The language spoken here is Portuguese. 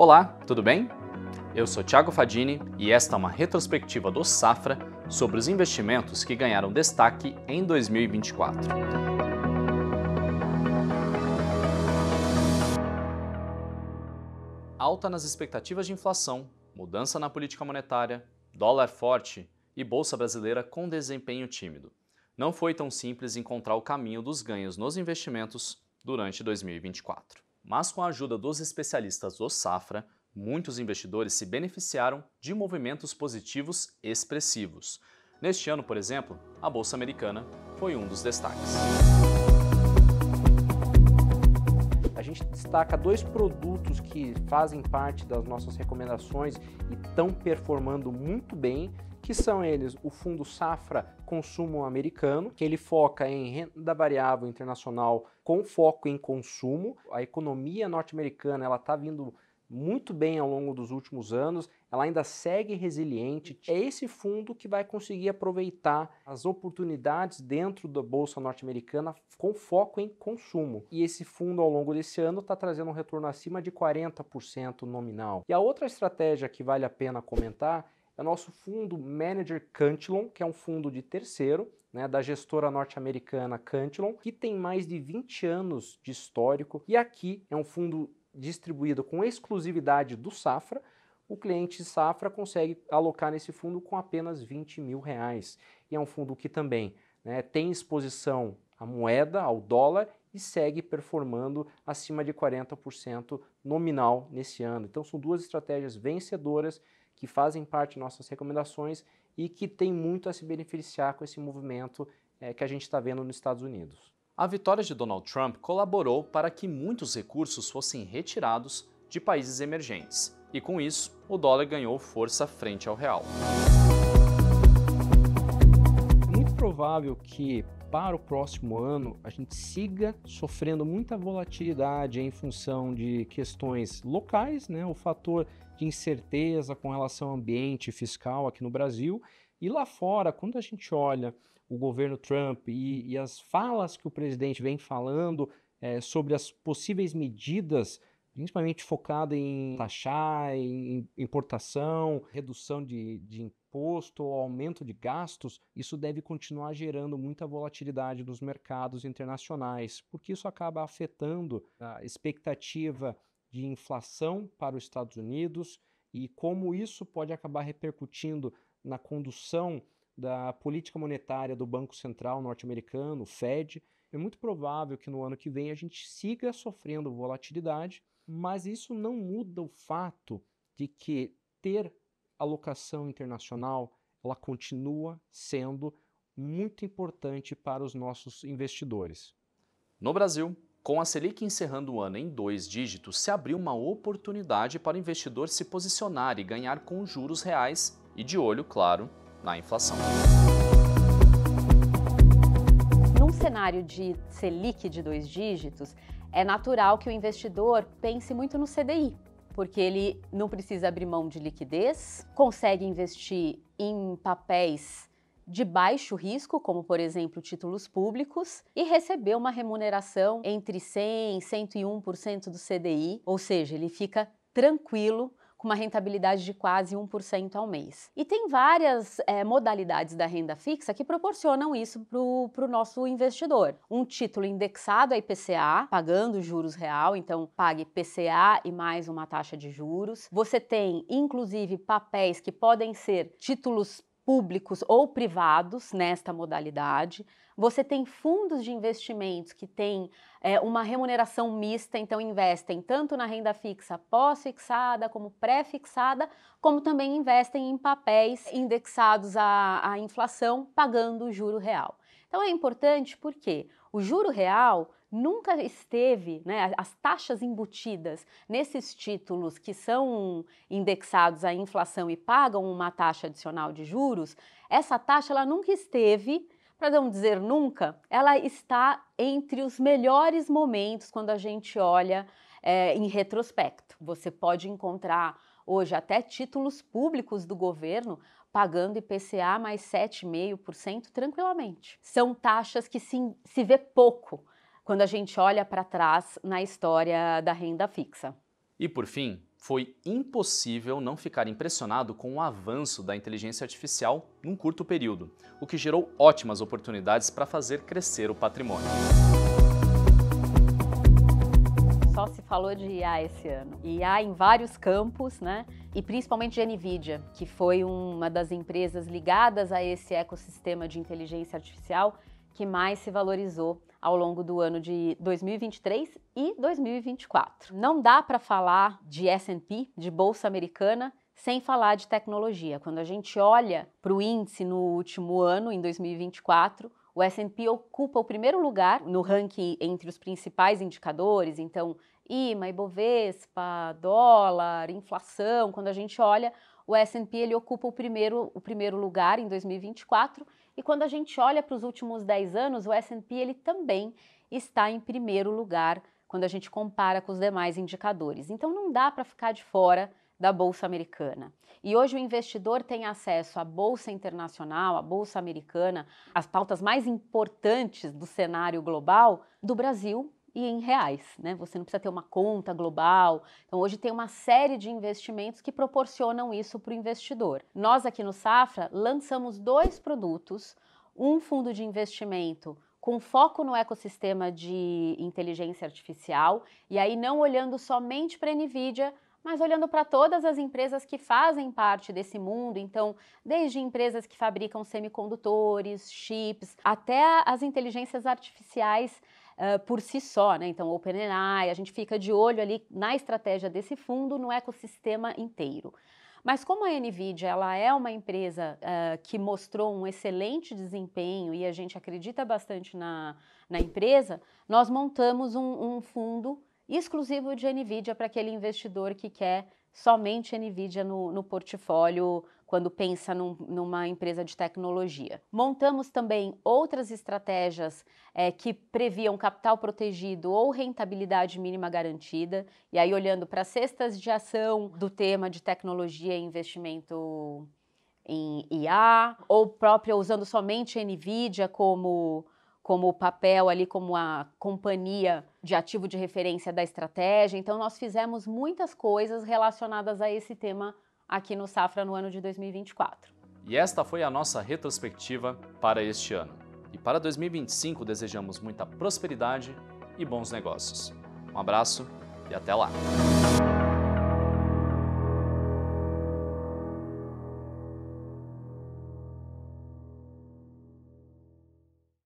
Olá, tudo bem? Eu sou Thiago Fadini e esta é uma retrospectiva do Safra sobre os investimentos que ganharam destaque em 2024. Alta nas expectativas de inflação, mudança na política monetária, dólar forte e bolsa brasileira com desempenho tímido. Não foi tão simples encontrar o caminho dos ganhos nos investimentos durante 2024. Mas com a ajuda dos especialistas do Safra, muitos investidores se beneficiaram de movimentos positivos expressivos. Neste ano, por exemplo, a Bolsa Americana foi um dos destaques. A gente destaca dois produtos que fazem parte das nossas recomendações e estão performando muito bem, que são eles o Fundo Safra Consumo Americano, que ele foca em renda variável internacional com foco em consumo. A economia norte-americana está vindo muito bem ao longo dos últimos anos, ela ainda segue resiliente. É esse fundo que vai conseguir aproveitar as oportunidades dentro da Bolsa norte-americana com foco em consumo. E esse fundo, ao longo desse ano, está trazendo um retorno acima de 40% nominal. E a outra estratégia que vale a pena comentar é o nosso fundo Manager Cantillon, que é um fundo de terceiro, da gestora norte-americana Cantillon, que tem mais de 20 anos de histórico. E aqui é um fundo distribuído com exclusividade do Safra. O cliente Safra consegue alocar nesse fundo com apenas R$20 mil. E é um fundo que também tem exposição à moeda, ao dólar, e segue performando acima de 40% nominal nesse ano. Então são duas estratégias vencedoras que fazem parte de nossas recomendações e que tem muito a se beneficiar com esse movimento que a gente está vendo nos Estados Unidos. A vitória de Donald Trump colaborou para que muitos recursos fossem retirados de países emergentes, e com isso, o dólar ganhou força frente ao real. É muito provável que para o próximo ano a gente siga sofrendo muita volatilidade em função de questões locais, o fator de incerteza com relação ao ambiente fiscal aqui no Brasil, e lá fora, quando a gente olha o governo Trump e as falas que o presidente vem falando sobre as possíveis medidas, principalmente focada em taxar, em importação, redução de imposto ou aumento de gastos, isso deve continuar gerando muita volatilidade nos mercados internacionais, porque isso acaba afetando a expectativa de inflação para os Estados Unidos e como isso pode acabar repercutindo na condução da política monetária do Banco Central norte-americano, o Fed. É muito provável que no ano que vem a gente siga sofrendo volatilidade, mas isso não muda o fato de que ter alocação internacional, ela continua sendo muito importante para os nossos investidores. No Brasil, com a Selic encerrando o ano em 2 dígitos, se abriu uma oportunidade para o investidor se posicionar e ganhar com juros reais e de olho, claro, na inflação. Num cenário de Selic de 2 dígitos, é natural que o investidor pense muito no CDI, porque ele não precisa abrir mão de liquidez, consegue investir em papéis de baixo risco, como por exemplo títulos públicos, e receber uma remuneração entre 100% e 101% do CDI, ou seja, ele fica tranquilo com uma rentabilidade de quase 1% ao mês. E tem várias modalidades da renda fixa que proporcionam isso para o nosso investidor. Um título indexado a IPCA, pagando juros real, então pague IPCA e mais uma taxa de juros. Você tem, inclusive, papéis que podem ser títulos públicos ou privados nesta modalidade. Você tem fundos de investimentos que têm uma remuneração mista, então investem tanto na renda fixa pós-fixada como pré-fixada, como também investem em papéis indexados à inflação, pagando o juro real. Então é importante porque o juro real nunca esteve, as taxas embutidas nesses títulos que são indexados à inflação e pagam uma taxa adicional de juros, essa taxa ela nunca esteve, para não dizer nunca, ela está entre os melhores momentos quando a gente olha em retrospecto. Você pode encontrar hoje até títulos públicos do governo pagando IPCA mais 7,5% tranquilamente. São taxas que se vê pouco quando a gente olha para trás na história da renda fixa. E por fim, Foi impossível não ficar impressionado com o avanço da inteligência artificial num curto período, o que gerou ótimas oportunidades para fazer crescer o patrimônio. Só se falou de IA esse ano. IA em vários campos, né? E principalmente de NVIDIA, que foi uma das empresas ligadas a esse ecossistema de inteligência artificial que mais se valorizou ao longo do ano de 2023 e 2024. Não dá para falar de S&P, de Bolsa Americana, sem falar de tecnologia. Quando a gente olha para o índice no último ano, em 2024, o S&P ocupa o primeiro lugar no ranking entre os principais indicadores, então IMA, Ibovespa, dólar, inflação. Quando a gente olha, o S&P ele ocupa o primeiro lugar em 2024, e quando a gente olha para os últimos 10 anos, o S&P ele também está em primeiro lugar quando a gente compara com os demais indicadores. Então não dá para ficar de fora da Bolsa Americana. E hoje o investidor tem acesso à Bolsa Internacional, à Bolsa Americana, as pautas mais importantes do cenário global do Brasil e em reais, né? Você não precisa ter uma conta global. Então hoje tem uma série de investimentos que proporcionam isso para o investidor. Nós aqui no Safra lançamos 2 produtos, um fundo de investimento com foco no ecossistema de inteligência artificial, e aí não olhando somente para a NVIDIA, mas olhando para todas as empresas que fazem parte desse mundo, então desde empresas que fabricam semicondutores, chips, até as inteligências artificiais por si só, né? Então OpenAI, a gente fica de olho ali na estratégia desse fundo, no ecossistema inteiro. Mas como a NVIDIA ela é uma empresa que mostrou um excelente desempenho e a gente acredita bastante na empresa, nós montamos um fundo exclusivo de NVIDIA para aquele investidor que quer somente NVIDIA no portfólio quando pensa numa empresa de tecnologia. Montamos também outras estratégias que previam capital protegido ou rentabilidade mínima garantida, e aí olhando para cestas de ação do tema de tecnologia e investimento em IA, ou própria usando somente NVIDIA como papel ali, como a companhia de ativo de referência da estratégia. Então nós fizemos muitas coisas relacionadas a esse tema aqui no Safra no ano de 2024. E esta foi a nossa retrospectiva para este ano. E para 2025 desejamos muita prosperidade e bons negócios. Um abraço e até lá!